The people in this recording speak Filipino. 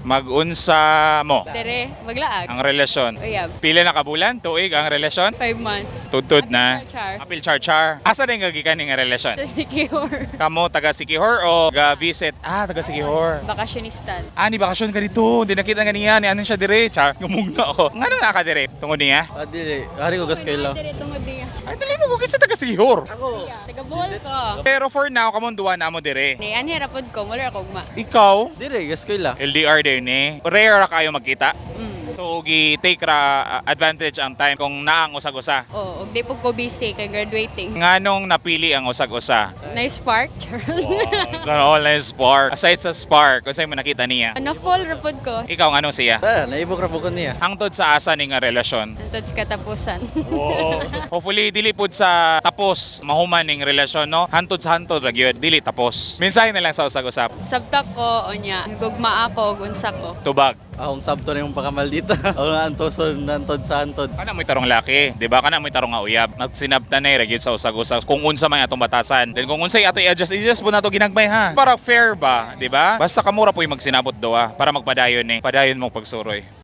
Mag-unsa mo Dere, maglaag. ang relasyon. Uyab. Pila na kabulan? Tuig ang relasyon? 5 months. Tudtod na. Char. Apil char-char. Asa na yung gagikan ng relasyon? Sa secure. Kamo taga Sikihor o ga-visit? Taga Sikihor. Bakasyonistan. Ni bakasyon ka dito. Di nakita nga niya. Ni anong siya dire? Char, gumugna ako. Nga nang nakadire? Tungod niya? Dili. Hari ko gas kayo lang. Dere, tungod niya. Ay, dali mo kung sa taga Sikihor. Taga Bohol ko. Pero for now, kamunduan na mo dire. Ni, ani rapod ko. Mula ako gma. Ikaw, Dili, gas kayo lang. LDR din eh. Rare ra kayo magkita. Mm. So, take ra advantage ang time kung naang usag-usa. Oo, og di po ko busy kay graduating. Nganong napili ang usag-usa? Nice spark. So, all na spark. Aside sa spark, kung sa'yo mo nakita niya. Na-fall rapod ko. Ikaw, anong siya? Naibok ra po ko niya. Hangtod sa asa ni nga relasyon. Antod sa katapusan. Hopefully, dili pud sa tapos mahuman ning relasyon, no? Hantod sa hantod, ragyod, dili tapos. Mensahe na lang sa usag-usap. Sabtak ko, o niya. Gugma ako, og unsa ko. Tubag. Akong sabto na yung pakamal dito. Ako na antoson, nantod sa antod. Kana mo'y tarong laki, di ba? Kana mo'y tarong nga uyab. Nagsinabtan na ragyod sa usag-usap. Kung unsa man atong batasan. Then kung unsay ato i-adjust po nato ginagmay ha. Para fair ba, di ba? Basta kamura po yung magsinabot do para magpadayon Padayon mo pagsuroy.